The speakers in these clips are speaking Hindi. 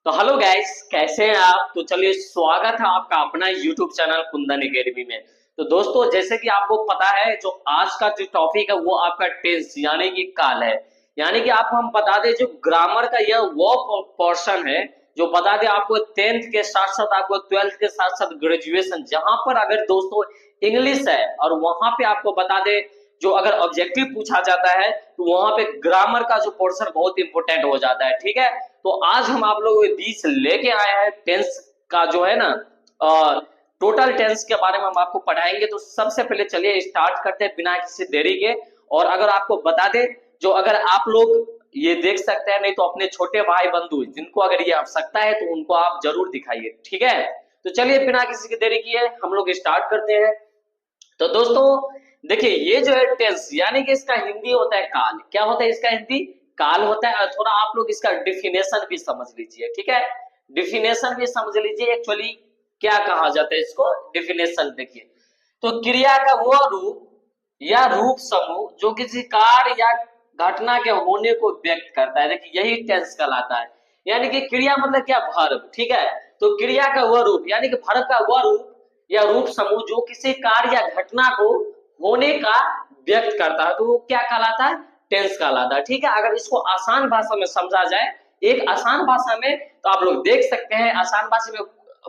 तो हेलो गाइस, कैसे हैं आप। तो चलिए, स्वागत है आपका अपना यूट्यूब चैनल कुंदन एकेडमी में। तो दोस्तों, जैसे कि आपको पता है, जो आज का जो टॉपिक है वो आपका टेंस यानी कि काल है। यानी कि आपको हम बता दें, जो ग्रामर का यह वो पोर्शन है जो बता दें आपको 10th के साथ साथ आपको 12th के साथ साथ ग्रेजुएशन, जहां पर अगर दोस्तों इंग्लिश है और वहां पे आपको बता दें, जो अगर ऑब्जेक्टिव पूछा जाता है तो वहां पे ग्रामर का जो पोर्शन बहुत इंपॉर्टेंट हो जाता है। ठीक है, तो आज हम आप लोगों के बीच लेके आए हैं टेंस का जो है ना, टोटल टेंस के बारे में हम आपको पढ़ाएंगे। तो सबसे पहले चलिए स्टार्ट करते हैं बिना किसी देरी के। और अगर आपको बता दें, जो अगर आप लोग ये देख सकते हैं, नहीं तो अपने छोटे भाई बंधु जिनको अगर ये आवश्यकता है तो उनको आप जरूर दिखाइए। ठीक है, तो चलिए बिना किसी की देरी किए हम लोग स्टार्ट करते हैं। तो दोस्तों देखिए, ये जो है टेंस यानी कि इसका हिंदी होता है काल। क्या होता है इसका हिंदी? काल होता है। और थोड़ा आप लोग इसका डिफिनेशन भी समझ लीजिए। ठीक है, डिफिनेशन भी समझ लीजिए। एक्चुअली क्या कहा जाता है इसको, डिफिनेशन देखिए। तो क्रिया का वो रूप या रूप समूह जो किसी कार्य या घटना के होने को व्यक्त करता है, देखिए यही टेंस कहलाता है। यानी कि क्रिया मतलब क्या? वर्ब। ठीक है, तो क्रिया का वह रूप यानी कि वर्ब का वह रूप या रूप समूह जो किसी कार्य या घटना को होने का व्यक्त करता है, तो वो क्या कहलाता है? टेंस कहलाता है। ठीक है, अगर इसको आसान भाषा में समझा जाए, एक आसान भाषा में, तो आप लोग देख सकते हैं आसान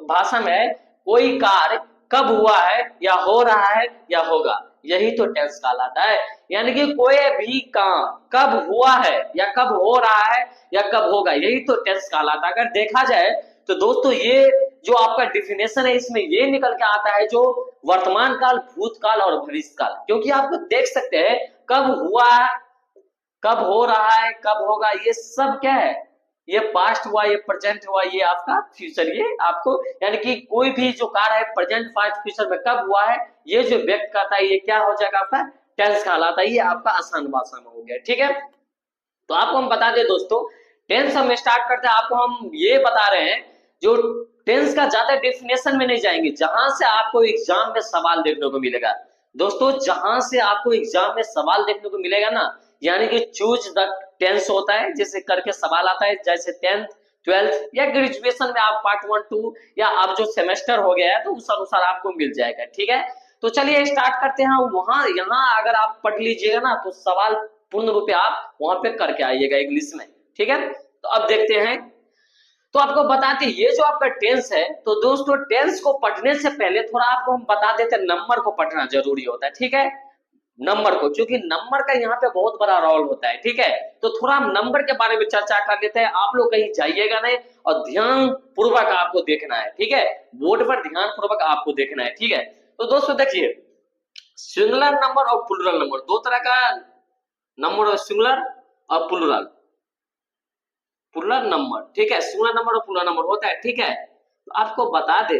भाषा में कोई कार्य कब हुआ है या हो रहा है या होगा, यही तो टेंस कहलाता है। यानी कि कोई भी काम कब हुआ है या कब हो रहा है या कब होगा, यही तो टेंस कहलाता है। अगर देखा जाए तो दोस्तों, ये जो आपका डिफिनेशन है इसमें ये निकल के आता है जो वर्तमान काल, भूतकाल और भविष्य काल। क्योंकि आपको देख सकते हैं कब हुआ, कब हो रहा है, कब होगा, ये सब क्या है? ये पास्ट हुआ, ये प्रेजेंट हुआ, ये आपका फ्यूचर। ये आपको यानी कि कोई भी जो कार्य है प्रेजेंट, पास्ट, फ्यूचर में कब हुआ है, ये जो व्यक्त करता है, ये क्या हो जाएगा? आपका टेंस कहलाता है। ये आपका आसान भाषा में हो गया। ठीक है, तो आपको हम बता दें दोस्तों, टेंस हम स्टार्ट करते हैं। आपको हम ये बता रहे हैं, जो टेंस का ज्यादा डेफिनेशन में नहीं जाएंगे, जहां से आपको एग्जाम में सवाल देखने को मिलेगा। दोस्तों, जहां से आपको एग्जाम में सवाल देखने को मिलेगा ना, यानी कि चूज द टेंस होता है, जैसे करके सवाल आता है, जैसे 10th 12th या ग्रेजुएशन में आप पार्ट 1 2 या अब जो सेमेस्टर हो गया है तो उस अनुसार आपको मिल जाएगा। ठीक है, तो चलिए स्टार्ट करते हैं। वहां यहाँ अगर आप पढ़ लीजिएगा ना तो सवाल पूर्ण रूप से आप वहां पे करके आइएगा इंग्लिश में। ठीक है, तो अब देखते हैं। तो आपको बताते ये जो आपका टेंस है, तो दोस्तों टेंस को पढ़ने से पहले थोड़ा आपको हम बता देते हैं, नंबर को पढ़ना जरूरी होता है। ठीक है, नंबर को, क्योंकि नंबर का यहाँ पे बहुत बड़ा रोल होता है। ठीक है, तो थोड़ा हम नंबर के बारे में चर्चा कर लेते हैं। आप लोग कहीं जाइएगा नहीं और ध्यान पूर्वक आपको देखना है। ठीक है, बोर्ड पर ध्यान पूर्वक आपको देखना है। ठीक है, तो दोस्तों देखिए, सिंगुलर नंबर और प्लूरल नंबर, दो तरह का नंबर, सिंगुलर और प्लूरल। प्लूरल नंबर, ठीक है, सिंगुलर नंबर और प्लूरल नंबर होता है। ठीक है, तो आपको बता दे,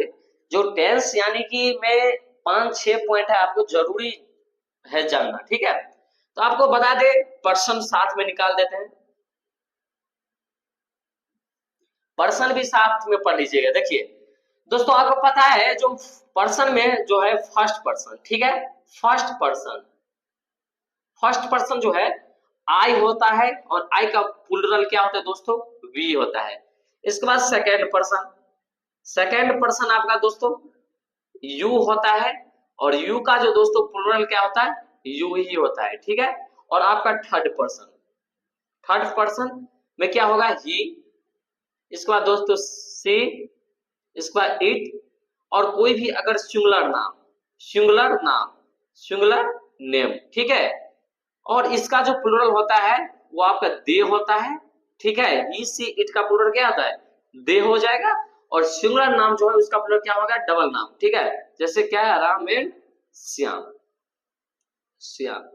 जो टेंस यानी कि मैं 5-6 पॉइंट है आपको जरूरी है जानना। ठीक है, तो आपको बता दे, पर्सन साथ में निकाल देते हैं, पर्सन भी साथ में पढ़ लीजिएगा। देखिए दोस्तों, आपको पता है जो पर्सन में जो है फर्स्ट पर्सन। ठीक है, फर्स्ट पर्सन, फर्स्ट पर्सन जो है आई होता है, और आई का प्लूरल क्या होता है दोस्तों? वी होता है। इसके बाद सेकेंड पर्सन, सेकेंड पर्सन आपका दोस्तों यू होता है, और यू का जो दोस्तों प्लूरल क्या होता है? यू ही होता है। ठीक है, और आपका थर्ड पर्सन, थर्ड पर्सन में क्या होगा? ही। इसके बाद दोस्तों सी, इसके बाद इट, और कोई भी अगर सिंगुलर नाम, सिंगुलर नाम, सिंगुलर नेम। ठीक है, और इसका जो प्लूरल होता है वो आपका दे होता है। ठीक है, ही सी इट का प्लूरल क्या होता है? दे हो जाएगा। और सिंगुलर नाम जो है उसका प्लूरल क्या होगा? डबल नाम। ठीक है, जैसे क्या है? राम एंड श्याम, श्याम।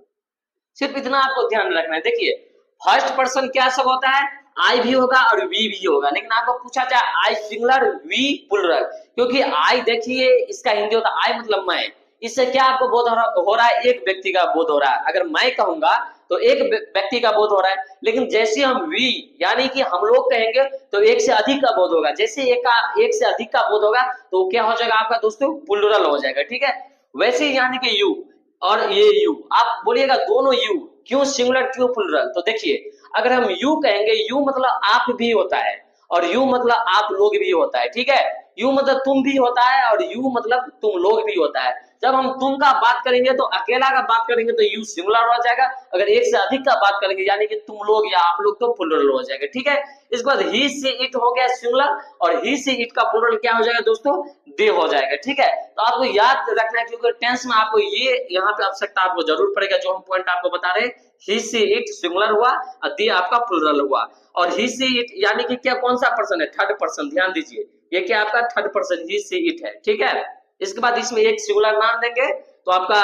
सिर्फ इतना आपको ध्यान रखना है। देखिए फर्स्ट पर्सन क्या सब होता है? आई भी होगा और वी भी होगा, लेकिन आपको पूछा जाए आई सिंगुलर वी प्लूरल, क्योंकि आई देखिए इसका हिंदी होता है आई मतलब मैं। इससे क्या आपको बोध हो रहा है? एक व्यक्ति का बोध हो रहा है। अगर मैं कहूंगा तो एक व्यक्ति का बोध हो रहा है, लेकिन जैसे हम वी यानी कि हम लोग कहेंगे तो एक से अधिक का बोध होगा। जैसे एक से अधिक का बोध होगा तो क्या हो जाएगा आपका दोस्तों? प्लूरल हो जाएगा। ठीक है, वैसे ही यानी कि यू और ये यू, आप बोलिएगा दोनों यू, क्यों सिंगुलर क्यों प्लूरल? तो देखिए अगर हम यू कहेंगे, यू मतलब आप भी होता है, और यू मतलब आप लोग भी होता है, ठीक है। यू मतलब तुम भी होता है और यू मतलब तुम लोग भी होता है। जब हम तुम का बात करेंगे तो अकेला का बात करेंगे तो यू सिंगुलर हो जाएगा, अगर एक से अधिक का बात करेंगे यानी कि तुम लोग या आप लोग तो प्लूरल हो जाएगा, ठीक है। इसके बाद ही से इट हो गया सिंगुलर और ही से इट का प्लूरल क्या हो जाएगा दोस्तों, दे हो जाएगा, ठीक है। तो आपको याद रखना है क्योंकि टेंस में आपको ये यहाँ पे आवश्यकता आपको जरूर पड़ेगा, जो हम पॉइंट आपको बता रहे हैं। ही से इट सिंगुलर हुआ और दे आपका प्लूरल हुआ, और ही से इट यानी कि क्या कौन सा पर्सन है, थर्ड पर्सन, ध्यान दीजिए ये क्या आपका थर्ड पर्सन ही से इट है, ठीक है। इसके बाद इसमें एक सिंगुलर नाम देंगे तो आपका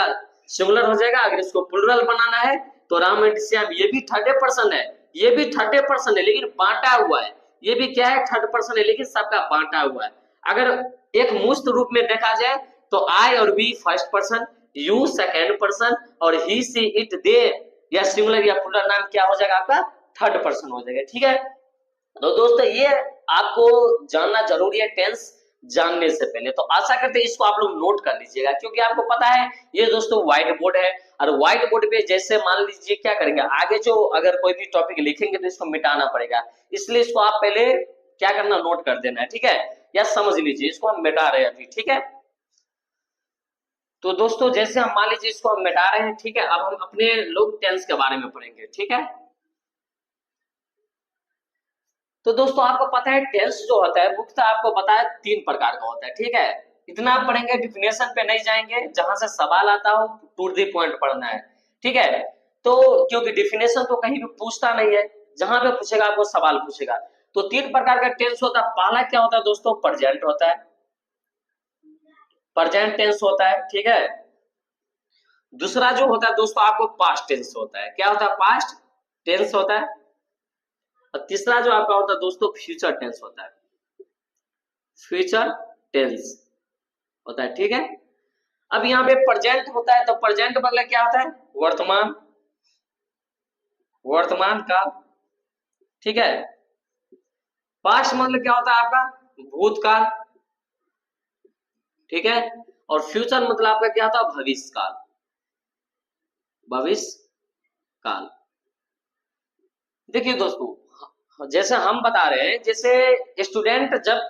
सिंगुलर हो जाएगा। अगर इसको प्लूरल बनाना है तो राम एंड श्याम, ये भी थर्ड पर्सन है, ये भी थर्ड पर्सन है लेकिन बांटा हुआ है, ये भी क्या है थर्ड पर्सन है लेकिन सबका बांटा हुआ है। अगर एक मुस्त रूप में देखा जाए तो आई और we first person, you second person और ही सी इट दे या सिंगुलर या प्लूरल नाम क्या हो जाएगा आपका थर्ड पर्सन हो जाएगा, ठीक है। तो दोस्तों ये आपको जानना जरूरी है टेंस जानने से पहले, तो आशा करते हैं इसको आप लोग नोट कर लीजिएगा क्योंकि आपको पता है ये दोस्तों व्हाइट बोर्ड है और व्हाइट बोर्ड पे जैसे मान लीजिए क्या करेंगे आगे जो अगर कोई भी टॉपिक लिखेंगे तो इसको मिटाना पड़ेगा, इसलिए इसको आप पहले क्या करना नोट कर देना है, ठीक है, या समझ लीजिए इसको हम मिटा रहे हैं अभी, ठीक है। तो दोस्तों जैसे हम मान लीजिए इसको हम मिटा रहे हैं, ठीक है, अब हम अपने लोग टेंस के बारे में पढ़ेंगे, ठीक है। तो दोस्तों आपको पता है टेंस जो होता है मुख्यतः आपको बताया तीन प्रकार का होता है, ठीक है। इतना आप पढ़ेंगे, डिफिनेशन पे नहीं जाएंगे, जहां से सवाल आता हो टू द पॉइंट पढ़ना है, ठीक है। तो क्योंकि डिफिनेशन तो कहीं भी पूछता नहीं है, जहां पे पूछेगा आपको सवाल पूछेगा। तो तीन प्रकार का टेंस होता है। पहला क्या होता है दोस्तों, प्रेजेंट होता है, प्रेजेंट टेंस होता है, ठीक है। दूसरा जो होता है दोस्तों आपको पास्ट टेंस होता है, क्या होता है पास्ट टेंस होता है। और तीसरा जो आपका होता है दोस्तों फ्यूचर टेंस होता है, फ्यूचर टेंस होता है, ठीक है। अब यहाँ पे प्रेजेंट होता है तो प्रेजेंट मतलब क्या होता है, वर्तमान, वर्तमान काल, ठीक है। पास्ट मतलब क्या होता है आपका भूतकाल, ठीक है। और फ्यूचर मतलब आपका क्या होता है भविष्य काल, भविष्य काल। देखिए दोस्तों जैसे हम बता रहे हैं, जैसे स्टूडेंट जब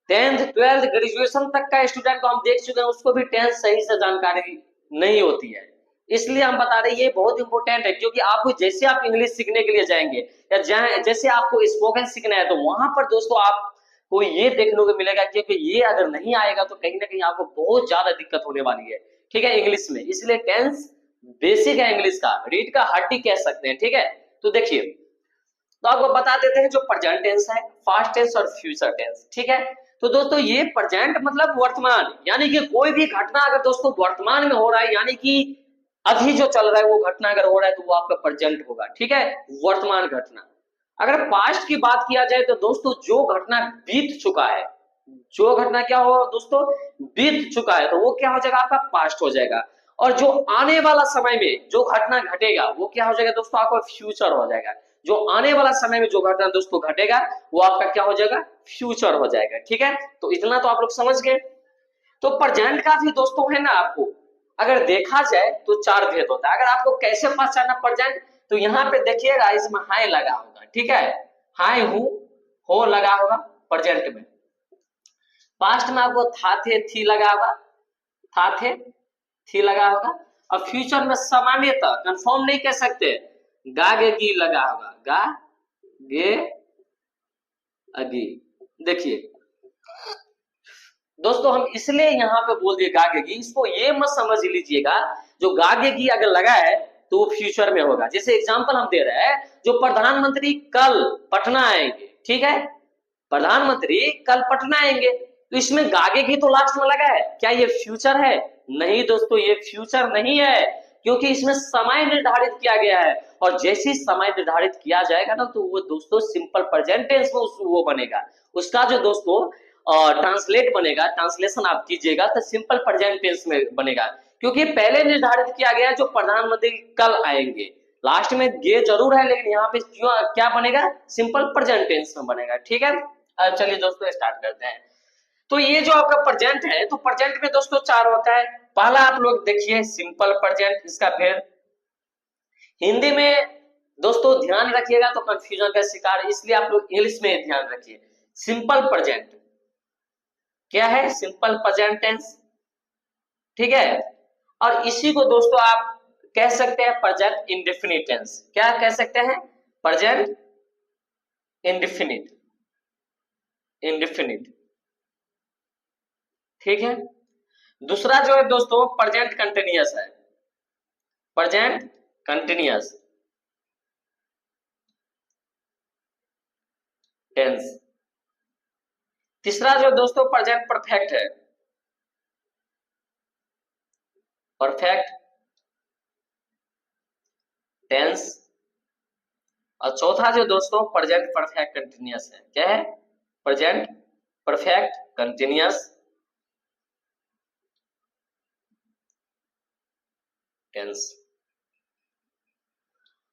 10th 12th ग्रेजुएशन तक का स्टूडेंट को हम देख चुके हैं, उसको भी 10th सही से जानकारी नहीं होती है, इसलिए हम बता रहे हैं ये बहुत इंपॉर्टेंट है क्योंकि आपको जैसे आप इंग्लिश सीखने के लिए जाएंगे या जैसे आपको स्पोकन सीखना है तो वहां पर दोस्तों आपको ये देखने को मिलेगा क्योंकि ये अगर नहीं आएगा तो कहीं ना कहीं आपको बहुत ज्यादा दिक्कत होने वाली है, ठीक है, इंग्लिश में। इसलिए टेंस बेसिक है इंग्लिश का, रीड का हड्डी कह सकते हैं, ठीक है। तो देखिए तो आपको बता देते हैं जो प्रेजेंट टेंस है, पास्ट टेंस और फ्यूचर टेंस, ठीक है। तो दोस्तों ये प्रेजेंट मतलब वर्तमान, यानी कि कोई भी घटना अगर दोस्तों वर्तमान में हो रहा है यानी कि अभी जो चल रहा है वो घटना अगर हो रहा है तो वो आपका प्रेजेंट होगा, ठीक है, वर्तमान घटना। अगर पास्ट की बात किया जाए तो दोस्तों जो घटना बीत चुका है, जो घटना क्या हो दोस्तों बीत चुका है तो वो क्या हो जाएगा आपका पास्ट हो जाएगा। और जो आने वाला समय में जो घटना घटेगा वो क्या हो जाएगा दोस्तों आपका फ्यूचर हो जाएगा। जो आने वाला समय में जो घटना दोस्तों घटेगा वो आपका क्या हो जाएगा फ्यूचर हो जाएगा, ठीक है। तो इतना तो आप लोग समझ गए। तो प्रेजेंट का भी दोस्तों है ना, आपको अगर देखा जाए तो चार भेद होता है। अगर आपको कैसे पहचानना प्रेजेंट, तो यहाँ पे देखिएगा इसमें हाई लगा होगा, ठीक है, हाई हूं हो लगा होगा प्रेजेंट में। पास्ट में आपको था थे थी लगा होगा, था थे थी लगा होगा। और फ्यूचर में सामान्यतः कंफर्म नहीं कह सकते, गा गे गी लगा होगा, गा गे अगी। देखिए दोस्तों हम इसलिए यहाँ पे बोल दिए गागेगी, इसको ये मत समझ लीजिएगा जो गागेगी अगर लगा है तो वो फ्यूचर में होगा। जैसे एग्जांपल हम दे रहे हैं, जो प्रधानमंत्री कल पटना आएंगे, ठीक है, प्रधानमंत्री कल पटना आएंगे, तो इसमें गागेगी तो लास्ट में लगा है, क्या ये फ्यूचर है? नहीं दोस्तों ये फ्यूचर नहीं है, क्योंकि इसमें समय निर्धारित किया गया है। और जैसे समय निर्धारित किया जाएगा ना तो वो दोस्तों सिंपल प्रेजेंट टेंस में वो बनेगा, उसका जो दोस्तों ट्रांसलेट बनेगा, ट्रांसलेशन आप कीजिएगा तो सिंपल प्रेजेंट टेंस में बनेगा, क्योंकि पहले निर्धारित किया गया जो प्रधानमंत्री कल आएंगे, लास्ट में ये जरूर है लेकिन यहाँ पे क्या बनेगा सिंपल प्रेजेंट टेंस में बनेगा, ठीक है। अब चलिए दोस्तों स्टार्ट करते हैं। तो ये जो आपका प्रेजेंट है तो प्रेजेंट में दोस्तों चार होता है। पहला आप लोग देखिए सिंपल प्रेजेंट, इसका फिर हिंदी में दोस्तों ध्यान रखिएगा तो कंफ्यूजन का शिकार, इसलिए आप लोग इंग्लिश में ध्यान रखिए। Simple present. क्या है? Simple present tense. ठीक है। और इसी को दोस्तों आप कह सकते हैं प्रेजेंट इंडेफिनिट टेंस। क्या कह सकते हैं? Present indefinite, indefinite. ठीक है। दूसरा जो है दोस्तों प्रेजेंट कंटिन्यूअस है, प्रेजेंट कंटिन्यूअस टेंस। तीसरा जो दोस्तों प्रेजेंट परफेक्ट है, परफेक्ट टेंस। और चौथा जो दोस्तों प्रेजेंट परफेक्ट कंटिन्यूअस है। क्या है? Present perfect continuous tense.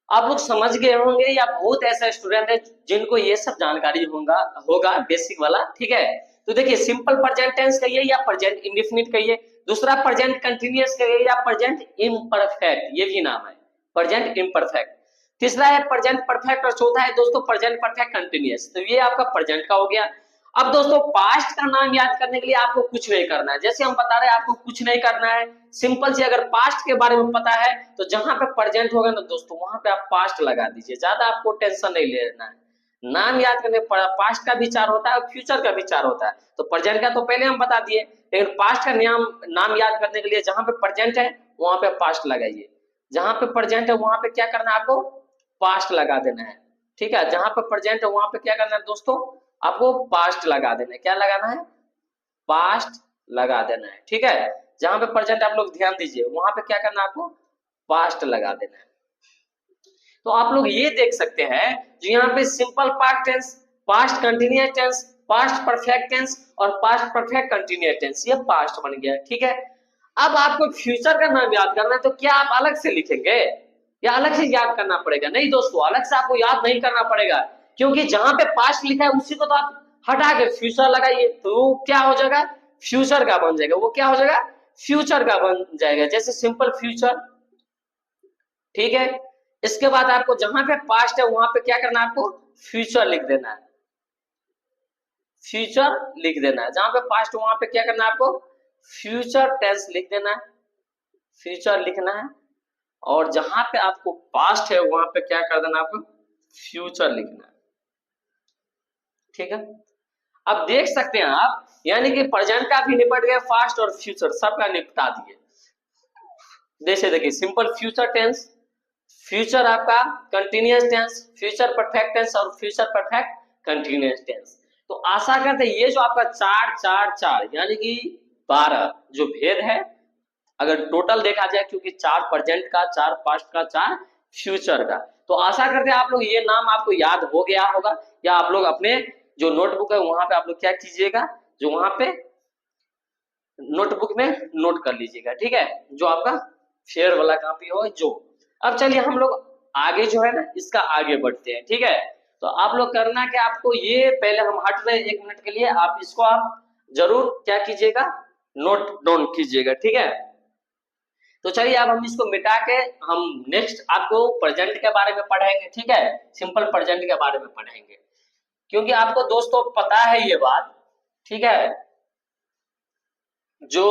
आप लोग समझ गए होंगे या बहुत ऐसा स्टूडेंट है जिनको ये सब जानकारी होगा होगा बेसिक वाला। ठीक है। तो देखिए सिंपल प्रेजेंट टेंस कहिए या प्रेजेंट इंडेफिनिट कहिए, दूसरा प्रेजेंट कंटीन्यूअस कहिए या प्रेजेंट इम्परफेक्ट, ये भी नाम है प्रेजेंट इम्परफेक्ट। तीसरा है प्रेजेंट परफेक्ट और चौथा है दोस्तों प्रेजेंट परफेक्ट कंटीन्यूअस। तो ये आपका प्रेजेंट का हो गया। अब दोस्तों पास्ट का नाम याद करने के लिए आपको कुछ नहीं करना है, जैसे हम बता रहे हैं आपको कुछ नहीं करना है। सिंपल से अगर पास्ट के बारे में पता है तो जहां पे प्रेजेंट होगा ना दोस्तों वहां पे आप पास्ट लगा दीजिए, ज्यादा आपको टेंशन नहीं लेना है। नाम याद करने पास्ट का विचार होता है और फ्यूचर का विचार होता है। तो प्रेजेंट का तो पहले हम बता दिए, लेकिन पास्ट का नाम याद करने के लिए जहां पे प्रेजेंट है वहां पे पास्ट लगाइए, जहां पे प्रेजेंट है वहां पे क्या करना है आपको? पास्ट लगा देना है। ठीक है। जहां पे प्रेजेंट है वहां पे क्या करना है दोस्तों? आपको पास्ट लगा देना है। क्या लगाना है? पास्ट लगा देना है। ठीक है। जहां पे प्रेजेंट आप लोग ध्यान दीजिए वहां पे क्या करना है आपको? पास्ट लगा देना है। तो आप लोग ये देख सकते हैं जो यहाँ पे simple past tense, past continuous tense, past perfect tense और पास्ट परफेक्ट कंटिन्यूअस टेंस, ये पास्ट बन गया। ठीक है। अब आपको फ्यूचर का नाम याद करना है तो क्या आप अलग से लिखेंगे या अलग से याद करना पड़ेगा? नहीं दोस्तों, अलग से आपको याद नहीं करना पड़ेगा, क्योंकि जहां पे पास्ट लिखा है उसी को तो आप हटा के फ्यूचर लगाइए तो क्या हो जाएगा? फ्यूचर का बन जाएगा। वो क्या हो जाएगा? फ्यूचर का बन जाएगा, जैसे सिंपल फ्यूचर। ठीक है। इसके बाद आपको जहां पे पास्ट है वहां पे क्या करना है? आपको फ्यूचर लिख देना है, फ्यूचर लिख देना है। जहां पे पास्ट वहां पे क्या करना है आपको? फ्यूचर टेंस लिख देना है, फ्यूचर लिखना है। और जहां पे आपको पास्ट है वहां पे क्या कर देना आपको? फ्यूचर लिखना है। ठीक है। अब देख सकते हैं आप, यानी कि प्रेजेंट का भी निपट गया, पास्ट और फ्यूचर सबका निपटा दिए। जैसे देखिए सिंपल फ्यूचर टेंस, फ्यूचर आपका continuous tense, future perfect tense और फ्यूचर परफेक्ट कंटिन्यूअस टेंस। तो आशा करते हैं ये जो आपका चार चार चार यानी कि 12 जो भेद है, अगर टोटल देखा जाए, क्योंकि 4 प्रेजेंट का, 4 पास्ट का, 4 फ्यूचर का, तो आशा करते हैं आप लोग ये नाम आपको याद हो गया होगा, या आप लोग अपने जो नोटबुक है वहां पे आप लोग क्या कीजिएगा, जो वहां पे नोटबुक में नोट कर लीजिएगा। ठीक है। जो आपका फेयर वाला कॉपी हो जो। अब चलिए हम लोग आगे जो है ना इसका आगे बढ़ते हैं। ठीक है। तो आप लोग करना कि आपको ये पहले हम हट रहे हैं 1 मिनट के लिए, आप इसको आप जरूर क्या कीजिएगा? नोट डाउन कीजिएगा। ठीक है। तो चलिए अब हम इसको मिटा के हम नेक्स्ट आपको प्रेजेंट के बारे में पढ़ेंगे। ठीक है। सिंपल प्रेजेंट के बारे में पढ़ेंगे, क्योंकि आपको दोस्तों पता है ये बात। ठीक है। जो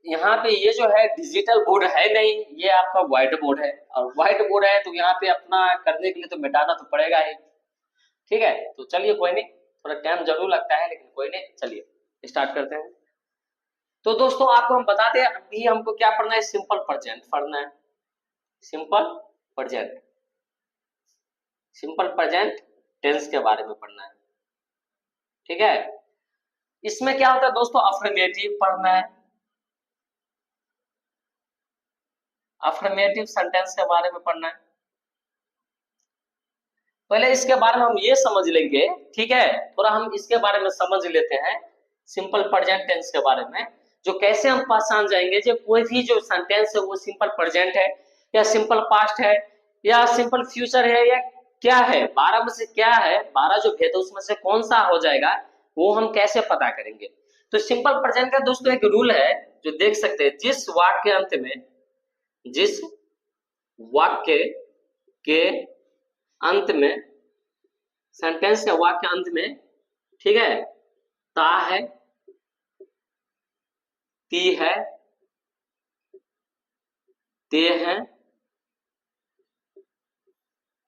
यहाँ पे ये जो है डिजिटल बोर्ड है नहीं, ये आपका व्हाइट बोर्ड है, और व्हाइट बोर्ड है तो यहाँ पे अपना करने के लिए तो मिटाना तो पड़ेगा ही। ठीक है। तो चलिए कोई नहीं, थोड़ा टाइम जरूर लगता है लेकिन कोई नहीं, चलिए स्टार्ट करते हैं। तो दोस्तों आपको हम बताते हैं अभी हमको क्या पढ़ना है? सिंपल प्रेजेंट पढ़ना है, simple present, simple present tense के बारे में पढ़ना है। ठीक है। इसमें क्या होता है दोस्तों? अफर्मेटिव पढ़ना है, अफर्मेटिव सेंटेंस के बारे में पढ़ना है। पहले इसके बारे में हम ये समझ लेंगे। ठीक है। थोड़ा हम इसके बारे में समझ लेते हैं, सिंपल प्रेजेंट टेंस के बारे में, जो कैसे हम पहचान जाएंगे जो कोई भी जो सेंटेंस है वो सिंपल प्रेजेंट है या सिंपल पास्ट है या सिंपल फ्यूचर है या क्या है, 12 में से क्या है, 12 जो भेद है उसमें से कौन सा हो जाएगा, वो हम कैसे पता करेंगे? तो सिंपल प्रेजेंट का दोस्तों एक रूल है जो देख सकते हैं, जिस वाक्य के अंत में, जिस वाक्य के अंत में, सेंटेंस या वाक्य अंत में ठीक है, ता है, ती है, ते है,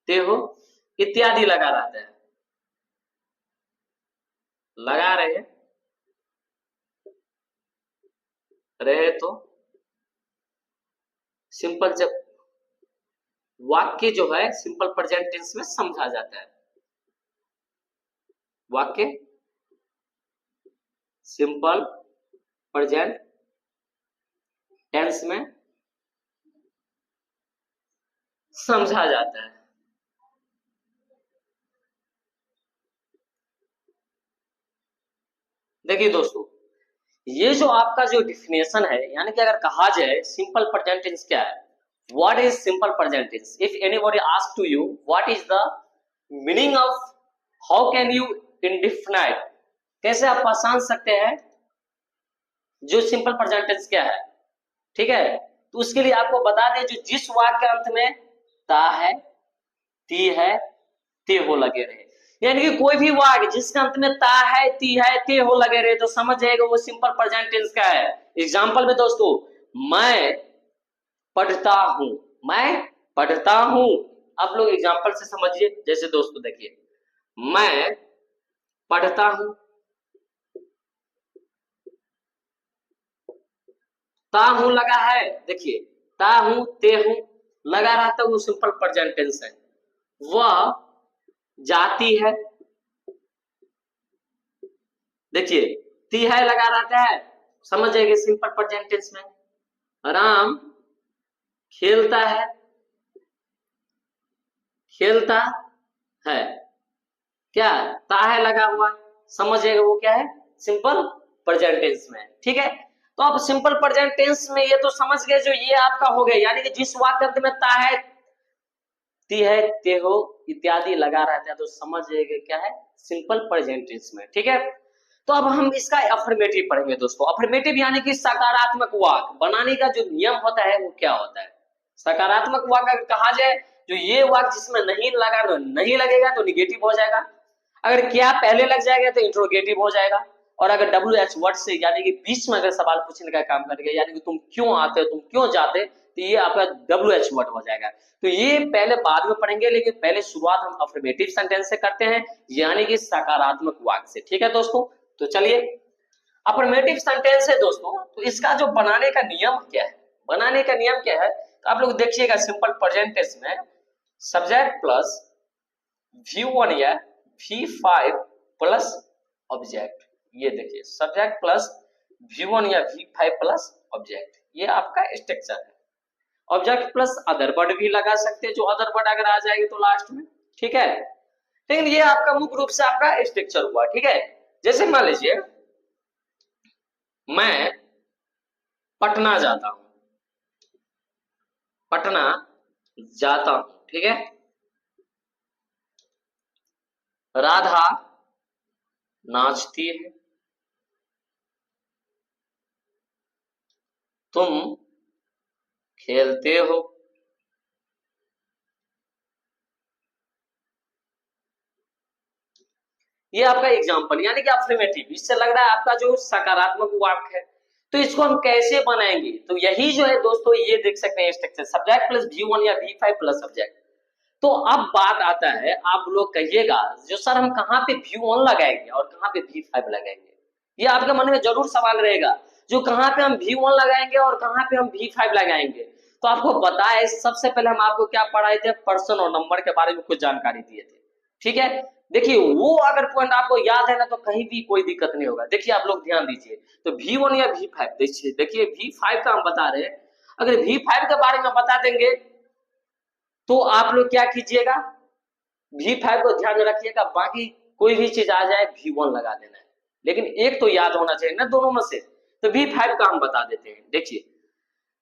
ते हो, इत्यादि लगा रहता है। लगा रहे तो सिंपल, जब वाक्य जो है सिंपल प्रेजेंट टेंस में समझा जाता है। वाक्य सिंपल प्रेजेंट टेंस में समझा जाता है। देखिए दोस्तों, ये जो आपका जो डिफिनेशन है, यानी कि अगर कहा जाए सिंपल प्रेजेंट टेंस क्या है, what is simple present tense, if anybody ask to you what is the meaning of, how can you indefinite, कैसे आप पहचान सकते हैं जो सिंपल प्रेजेंट टेंस क्या है, ठीक है। तो उसके लिए आपको बता दें, जो जिस वाक्य के अंत में ता है, ती है, ते हो लगे रहे, यानी कि कोई भी वाक्य जिसके अंत में ता है, ती है, ते हो लगे रहे, तो समझ जाएगा वो सिंपल प्रेजेंट टेंस का है। एग्जांपल में दोस्तों, मैं पढ़ता हूं, मैं पढ़ता हूं, आप लोग एग्जांपल से समझिए। जैसे दोस्तों देखिए, मैं पढ़ता हूं, ता हूं लगा है, देखिए ता हूं, ते हूं लगा रहता है, वो सिंपल प्रेजेंट टेंस है। वह जाती है, देखिए ती है लगा रहता है, समझ जाएंगे सिंपल प्रेजेंट टेंस में। राम खेलता है, खेलता है, क्या ता है लगा हुआ, समझ जाएगा वो क्या है, सिंपल प्रेजेंट टेंस में, ठीक है। तो आप सिंपल प्रेजेंट टेंस में ये तो समझ गए, जो ये आपका हो गया, यानी कि जिस वाक्य अंत में ता है, ती है, ते हो इत्यादि लगा रहता है, तो समझ जाएगा क्या है, सिंपल प्रेजेंट टेंस में, ठीक है। तो अब हम इसका अफर्मेटिव पढ़ेंगे दोस्तों। अफर्मेटिव यानी कि सकारात्मक वाक्य बनाने का जो नियम होता है वो क्या होता है। सकारात्मक वाक्य अगर कहा जाए, जो ये वाक्य जिसमें नहीं लगा, नहीं लगेगा तो निगेटिव हो जाएगा, अगर क्या पहले लग जाएगा तो इंट्रोगेटिव हो जाएगा, और अगर डब्ल्यू एच वर्ड से यानी कि बीच में अगर सवाल पूछने का काम करेगा, यानी कि तुम क्यों आते हो, तुम क्यों जाते, तो ये आपका डब्ल्यू एच वर्ड हो जाएगा। तो ये पहले बाद में पढ़ेंगे, लेकिन पहले शुरुआत हम अफर्मेटिव सेंटेंस से करते हैं, यानी कि सकारात्मक वाक्य से, ठीक है दोस्तों। तो चलिए, अफर्मेटिव सेंटेंस है दोस्तों, तो इसका जो बनाने का नियम क्या है, बनाने का नियम क्या है, तो आप लोग देखिएगा सिंपल प्रेजेंट टेंस में सब्जेक्ट प्लस V1 या V5 प्लस ऑब्जेक्ट, ये देखिए सब्जेक्ट प्लस V1 या V5 प्लस ऑब्जेक्ट, ये आपका स्ट्रक्चर है। ऑब्जेक्ट प्लस अदर वर्ड भी लगा सकते हैं, जो अदर वर्ड अगर आ जाएगी तो लास्ट में, ठीक है। लेकिन ये आपका मुख्य रूप से आपका स्ट्रक्चर हुआ, ठीक है। जैसे मान लीजिए, मैं पटना जाता हूं, पटना जाता हूं, ठीक है। राधा नाचती है, तुम खेलते हो, ये आपका एग्जाम्पल यानी कि अफर्मेटिव, इससे लग रहा है आपका जो सकारात्मक वाक्य है। तो इसको हम कैसे बनाएंगे, तो यही जो है दोस्तों, ये देख सकते हैं स्ट्रक्चर सब्जेक्ट प्लस V1 या V5 प्लस सब्जेक्ट। तो अब बात आता है, आप लोग कहिएगा जो सर हम कहाँ पे V1 लगाएंगे और कहाँ पे V5 लगाएंगे, ये आपके मन में जरूर सवाल रहेगा, जो कहाँ पे हम V1 लगाएंगे और कहाँ पे हम V5 लगाएंगे। तो आपको बताए, सबसे पहले हम आपको क्या पढ़ाए थे, पर्सन और नंबर के बारे में कुछ जानकारी दिए थे, ठीक है। देखिए वो अगर पॉइंट आपको याद है ना, तो कहीं भी कोई दिक्कत नहीं होगा। देखिए आप लोग ध्यान दीजिए, तो V1 या V5, देखिए V5 का हम बता रहे हैं, अगर V5 के बारे में बता देंगे तो आप लोग क्या कीजिएगा, V5 को ध्यान में रखिएगा, बाकी कोई भी चीज आ जाए V1 लगा देना है, लेकिन एक तो याद होना चाहिए ना दोनों में से। तो V5 का हम बता देते हैं, देखिए।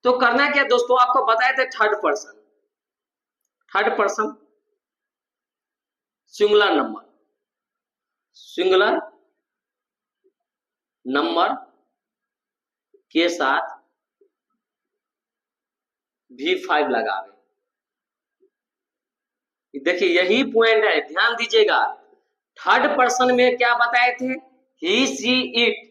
तो करना क्या दोस्तों, आपको बताए थे third person, third person singular number, singular number के साथ V5 लगावे। देखिए यही पॉइंट है, ध्यान दीजिएगा, थर्ड पर्सन में क्या बताए थे, ही सी इट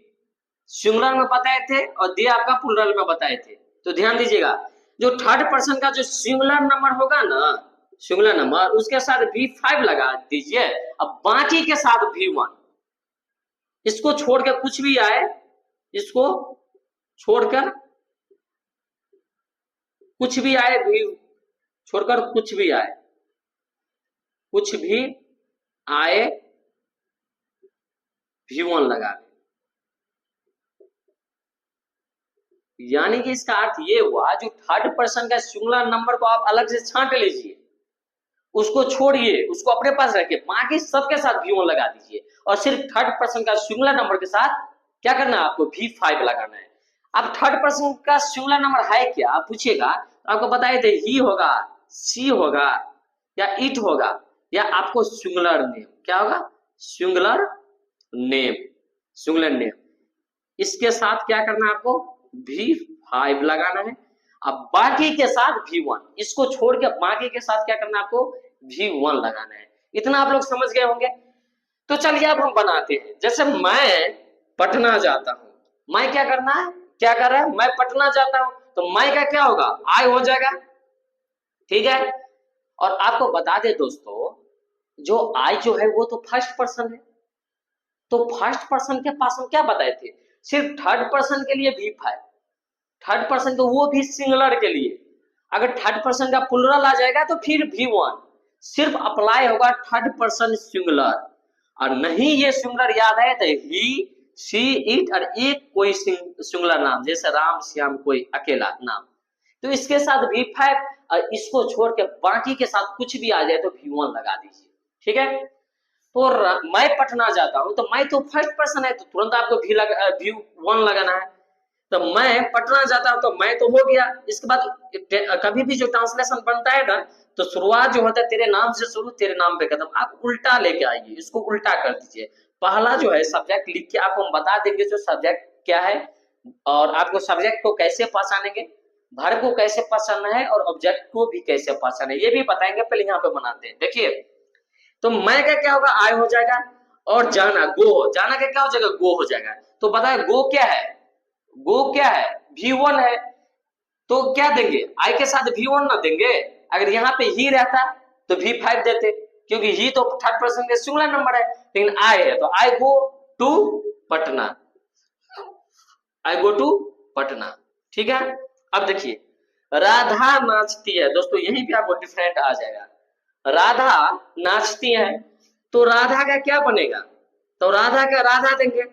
सिंगुलर में बताए थे और दे आपका प्लूरल में बताए थे। तो ध्यान दीजिएगा, जो थर्ड पर्सन का जो सिंगुलर नंबर होगा ना, सिंगुलर नंबर, उसके साथ V5 लगा दीजिए। अब बाकी के साथ V1, इसको छोड़कर कुछ भी आए, इसको छोड़कर कुछ भी आए, भी छोड़कर कुछ भी आए, कुछ भी आए V1 लगा दे। यानी कि इसका अर्थ ये हुआ, जो थर्ड पर्सन का सिंगुलर नंबर को आप अलग से छांट लीजिए, उसको छोड़िए, उसको अपने पास रखिए, बाकी सबके साथ V1 लगा दीजिए और सिर्फ थर्ड पर्सन का सिंगुलर नंबर के साथ क्या करना है, आपको V5 लगाना है। अब थर्ड पर्सन का सिंगुलर नंबर है क्या, आप पूछिएगा, आपको बताए थे ही होगा, सी होगा, या इट होगा, या आपको सिंगुलर नेम, क्या होगा, सिंगुलर नेम, सिंगुलर नेम, इसके साथ क्या करना है, आपको V5 लगाना है। अब बाकी के साथ V1, इसको छोड़ के बाकी के साथ क्या करना है, आपको V1 लगाना है। इतना आप लोग समझ गए होंगे। तो चलिए अब हम बनाते हैं। जैसे मैं पटना जाता हूं, मैं क्या करना है, क्या कर रहा है, मैं पटना जाता हूं, तो मैं का क्या होगा, आई हो जाएगा, ठीक है। और आपको बता दे दोस्तों, जो आई जो है वो तो फर्स्ट पर्सन है, तो फर्स्ट पर्सन के पास हम क्या बताए थे, सिर्फ थर्ड पर्सन के लिए V5, थर्ड पर्सन को वो भी सिंगुलर के लिए, अगर थर्ड पर्सन का प्लुरल आ जाएगा तो फिर V1 सिर्फ अप्लाई होगा थर्ड पर्सन सिंगुलर, और नहीं ये सिंगुलर याद है तो ही सी इट और एक कोई सिंगुलर नाम, जैसे राम श्याम कोई अकेला नाम, तो इसके साथ V5 और इसको छोड़ के बाकी के साथ कुछ भी आ जाए तो V1 लगा दीजिए, ठीक है। तो मैं पटना जाता हूं, तो मैं तो फर्स्ट पर्सन है, तो तुरंत आपको V1 लगाना है। तो मैं पटना जाता हूं, तो मैं तो हो गया। इसके बाद कभी भी जो ट्रांसलेशन बनता है ना, तो शुरुआत जो होता है तेरे नाम से शुरू, तेरे नाम पे खत्म, आप उल्टा लेके आइए, इसको उल्टा कर दीजिए। पहला जो है सब्जेक्ट लिख के आपको हम बता देंगे जो सब्जेक्ट क्या है, और आपको सब्जेक्ट को कैसे पहचानेंगे, वर्ब को कैसे पहचानना है, और ऑब्जेक्ट को भी कैसे पहचाना है, ये भी बताएंगे। पहले यहाँ पे बनाते हैं, देखिए। तो मैं का क्या होगा, आई हो जाएगा, और जाना, गो, जाना का क्या हो जाएगा, गो हो जाएगा। तो बताए गो क्या है, गो क्या है, V1 है, तो क्या देंगे, आई के साथ V1 ना देंगे। अगर यहाँ पे ही रहता तो V5 देते, क्योंकि ही तो थर्ड पर्सन का सिंगुलर नंबर है, लेकिन आई है तो I go to Patna, I go to Patna, ठीक है। अब देखिए, राधा नाचती है, दोस्तों यहीं पे आपको डिफरेंट आ जाएगा। राधा नाचती है, तो राधा का क्या बनेगा, तो राधा का राधा देंगे,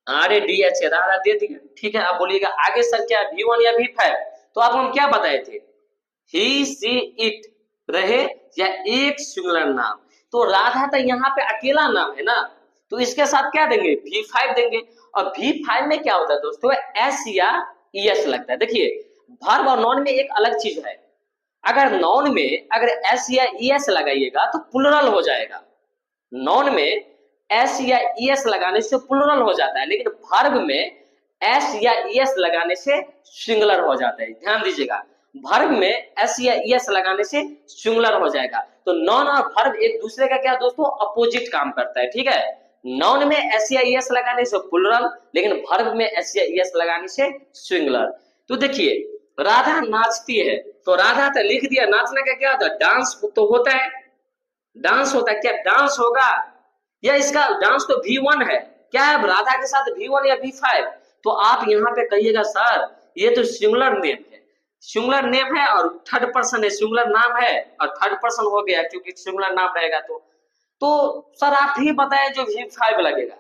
RADH राधा दे दिया, ठीक है। आप बोलिएगा आगे सर क्या, V1 या V5, तो आपको हम क्या बताए थे, ही सी इट रहे या एक सिंगुलर नाम, तो राधा तो यहाँ पे अकेला नाम है ना, तो इसके साथ क्या देंगे, V5 देंगे। और V5 में क्या होता है दोस्तों, S या ES लगता है। देखिए वर्ब और नॉन में एक अलग चीज है, अगर नॉन में अगर S या ES लगाइएगा तो प्लुरल हो जाएगा, नॉन में एस या ES लगाने से प्लुरल हो जाता है, लेकिन वर्ब में एस या ES लगाने से सिंगुलर हो जाता है। ध्यान दीजिएगा, वर्ब में एस या ES लगाने से सिंगुलर हो जाएगा। तो नॉन और वर्ब एक दूसरे का क्या दोस्तों, अपोजिट काम करता है, ठीक है। नॉन में एस या ES लगाने से प्लुरल, लेकिन वर्ब में एस या ES लगाने से सिंगुलर। तो देखिए राधा नाचती है, तो राधा तो लिख दिया, नाचने का क्या होता है, डांस तो होता है, डांस होता है, क्या डांस होगा, या इसका डांस तो V1 है, क्या है राधा के साथ V1 या V5, तो आप यहाँ पे कहिएगा सर ये तो सिंगुलर नेम है, सिंगुलर नेम है और थर्ड पर्सन है, सिंगुलर नाम है और थर्ड पर्सन हो गया, क्योंकि सिंगुलर नाम रहेगा। तो सर आप ही बताएं जो V5 लगेगा,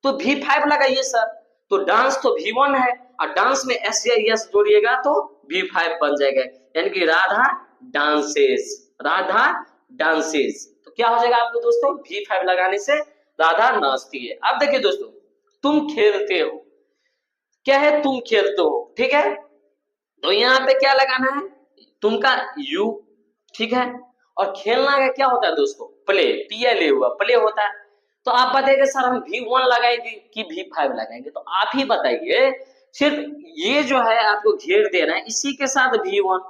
तो V5 लगाइए सर। तो डांस तो V1 है और डांस में S या ES जोड़िएगा तो V5 बन जाएगा, यानी कि राधा डांसेस, राधा डांसेस। तो क्या हो जाएगा आपको दोस्तों, V5 लगाने से राधा नाचती है। अब देखिए दोस्तों, तुम खेलते हो, क्या है, तुम खेलते हो, ठीक है। तो यहाँ पे क्या लगाना है, तुम का यू, ठीक है। और खेलना का क्या होता है दोस्तों, प्ले, PLA हुआ, प्ले होता है। तो आप बताइए सर हम V1 लगाएंगे कि V5 लगाएंगे, तो आप ही बताइए। सिर्फ ये जो है आपको घेर देना है, इसी के साथ V1,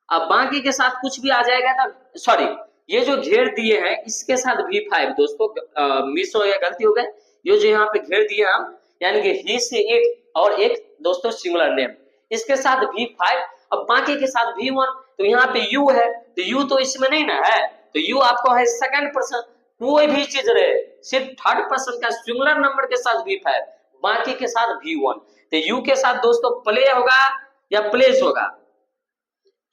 अब बाकी के साथ कुछ भी आ जाएगा तो सॉरी, ये जो घेर दिए हैं इसके साथ V5 दोस्तों, मिस हो गया, गलती हो गई। ये जो यहाँ पे घेर दिए हम, यानी कि ही से इट और एक दोस्तों सिंगुलर नेम, इसके साथ V5, अब बाकी के साथ V1। तो यहाँ पे यू है, तो यू तो इसमें नहीं ना है, तो यू आपको है सेकंड पर्सन। कोई भी चीज रहे, सिर्फ थर्ड पर्सन का सिंगुलर नंबर के साथ V5, बाकी के साथ V1। तो यू के साथ दोस्तों प्ले होगा या प्लेस होगा,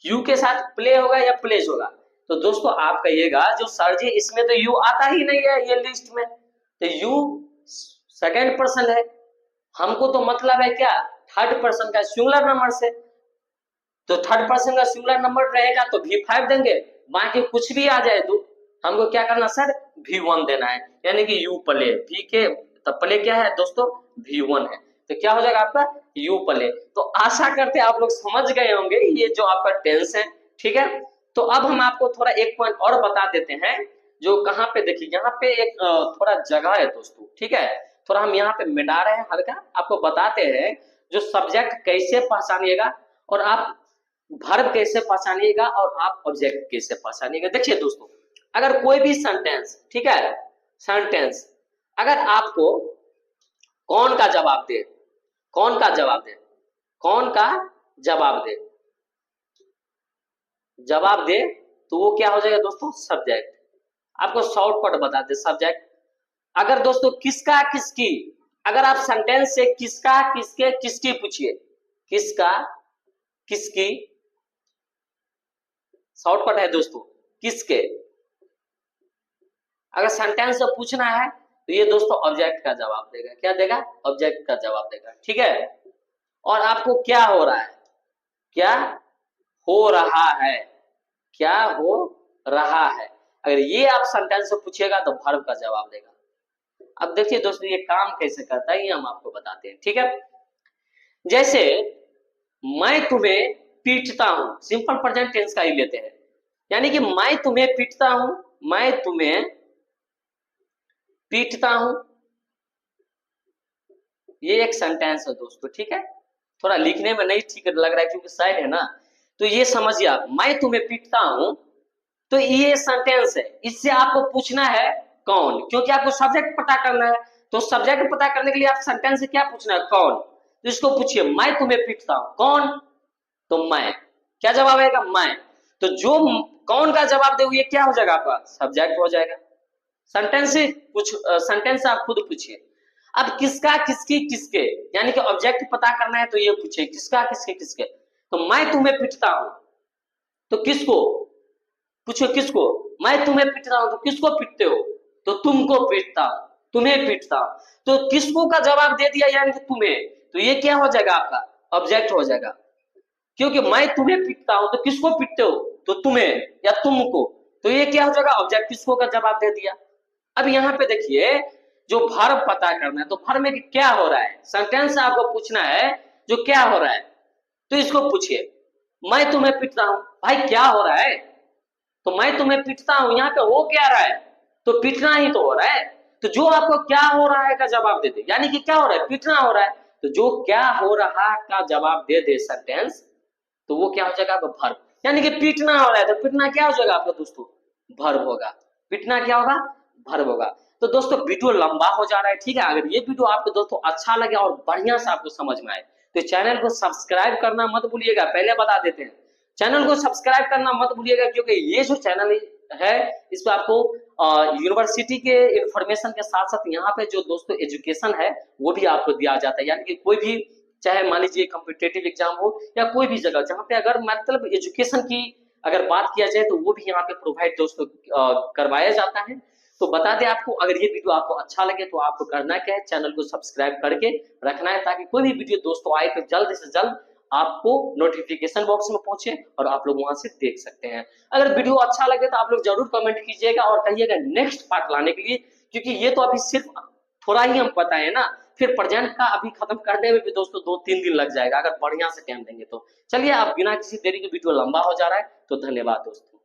यू के साथ प्ले होगा या प्लेस होगा। तो दोस्तों आप कहिएगा जो सर जी इसमें तो यू आता ही नहीं है ये लिस्ट में, तो यू सेकंड पर्सन है, हमको तो मतलब है क्या, थर्ड पर्सन का सिंगुलर नंबर से। तो थर्ड पर्सन का सिंगुलर नंबर रहेगा तो V5 देंगे, बाकी कुछ भी आ जाए तो हमको क्या करना सर, V1 देना है, यानी कि यू प्ले, V के तब प्ले क्या है दोस्तों, V1 है, तो क्या हो जाएगा आपका यू प्ले। तो आशा करते हैं आप लोग समझ गए होंगे ये जो आपका टेंस है, ठीक है। तो अब हम आपको थोड़ा एक पॉइंट और बता देते हैं, जो कहाँ पे देखिए, यहाँ पे एक थोड़ा जगह है दोस्तों, ठीक है, थोड़ा हम यहाँ पे मिटा रहे हैं हल्का, आपको बताते हैं जो सब्जेक्ट कैसे पहचानिएगा और आप वर्ब कैसे पहचानिएगा और आप ऑब्जेक्ट कैसे पहचानिएगा। देखिए दोस्तों, अगर कोई भी सेंटेंस, ठीक है, सेंटेंस अगर आपको कौन का जवाब दे, कौन का जवाब दे, कौन का जवाब दे, जवाब दे, तो वो क्या हो जाएगा दोस्तों, सब्जेक्ट। आपको शॉर्टकट बताते सब्जेक्ट। अगर दोस्तों किसका किसकी, अगर आप सेंटेंस से किसका किसके किसकी पूछिए, किसका किसकी, शॉर्टकट है दोस्तों किसके, अगर सेंटेंस से पूछना है तो ये दोस्तों ऑब्जेक्ट का जवाब देगा, क्या देगा, ऑब्जेक्ट का जवाब देगा, ठीक है। और आपको क्या हो रहा है, क्या हो रहा है, क्या हो रहा है, अगर ये आप सेंटेंस से पूछिएगा तो वर्ब का जवाब देगा। अब देखिए दोस्तों ये काम कैसे करता है ये हम आपको बताते हैं, ठीक है। जैसे मैं तुम्हें पीटता हूं, सिंपल प्रेजेंट टेंस का ही लेते हैं, यानी कि मैं तुम्हें पीटता हूं, मैं तुम्हें पीटता हूं, ये एक सेंटेंस है दोस्तों, ठीक है। थोड़ा लिखने में नहीं ठीक लग रहा है क्योंकि साइड है ना, तो ये समझिए आप, मैं तुम्हें पीटता हूं, तो ये सेंटेंस है, इससे आपको पूछना है कौन, क्योंकि आपको सब्जेक्ट पता करना है। तो सब्जेक्ट पता करने के लिए आप सेंटेंस से क्या पूछना है, कौन, तो इसको पूछिए मैं तुम्हें पीटता हूं, कौन, तो मैं, क्या जवाब आएगा, मैं। तो जो कौन का जवाब दे ये क्या हो जाएगा आपका, सब्जेक्ट हो जाएगा। सेंटेंस से कुछ सेंटेंस से आप खुद पूछिए। अब किसका किसकी किसके, यानी कि ऑब्जेक्ट पता करना है तो ये पूछिए किसका किसके किसके। तो मैं तुम्हें पीटता हूं, तो किसको पूछो, किसको, मैं तुम्हें पीटता हूं तो किसको पीटते हो, तो तुमको पीटता हूं, तुम्हें पीटता हूं, तो किसको का जवाब दे दिया यानी कि तुम्हें, तो ये क्या हो जाएगा आपका ऑब्जेक्ट हो जाएगा। क्योंकि मैं तुम्हें पीटता हूं तो किसको पीटते हो, तो तुम्हें या तुमको, तो ये क्या हो जाएगा ऑब्जेक्ट, किसको का जवाब दे दिया। अब यहाँ पे देखिए जो वर्ब पता करना है, तो वर्ब में क्या हो रहा है, सेंटेंस आपको पूछना है जो क्या हो रहा है, तो इसको पूछिए मैं तुम्हें पीटता हूं, भाई क्या हो रहा है, तो मैं तुम्हें पीटता हूं, यहाँ पे हो क्या रहा है, तो पीटना ही तो हो रहा है। तो जो आपको क्या हो रहा है का जवाब दे दे, यानी कि क्या हो रहा है, पीटना हो रहा है, तो जो क्या हो रहा का जवाब दे दे सेंटेंस, तो वो क्या हो जाएगा आपका वर्ब, यानी कि पीटना हो रहा है, तो पीटना क्या हो जाएगा आपका दोस्तों, वर्ब होगा, पीटना क्या होगा, वर्ब होगा। तो दोस्तों वीडियो लंबा हो जा रहा है, ठीक है, अगर ये वीडियो आपको दोस्तों अच्छा लगे और बढ़िया से आपको समझ में आए तो चैनल को सब्सक्राइब करना मत भूलिएगा, पहले बता देते हैं चैनल को सब्सक्राइब करना मत भूलिएगा, क्योंकि ये जो चैनल है इस पे आपको यूनिवर्सिटी के इंफॉर्मेशन के साथ साथ यहाँ पे जो दोस्तों एजुकेशन है वो भी आपको दिया जाता है, यानी कि कोई भी चाहे मान लीजिए कॉम्पिटेटिव एग्जाम हो या कोई भी जगह जहाँ पे अगर मतलब एजुकेशन की अगर बात किया जाए तो वो भी यहाँ पे प्रोवाइड दोस्तों करवाया जाता है। तो बता दें आपको, अगर ये वीडियो आपको अच्छा लगे तो आपको करना क्या है, चैनल को सब्सक्राइब करके रखना है ताकि कोई भी वीडियो दोस्तों आए तो जल्द से जल्द आपको नोटिफिकेशन बॉक्स में पहुंचे और आप लोग वहां से देख सकते हैं। अगर वीडियो अच्छा लगे तो आप लोग जरूर कमेंट कीजिएगा और कहिएगा नेक्स्ट पार्ट लाने के लिए, क्योंकि ये तो अभी सिर्फ थोड़ा ही हम पता है ना, फिर प्रेजेंट का अभी खत्म करने में भी दोस्तों 2-3 दिन लग जाएगा अगर बढ़िया से टाइम देंगे तो। चलिए अब बिना किसी देरी के वीडियो लंबा हो जा रहा है तो धन्यवाद दोस्तों।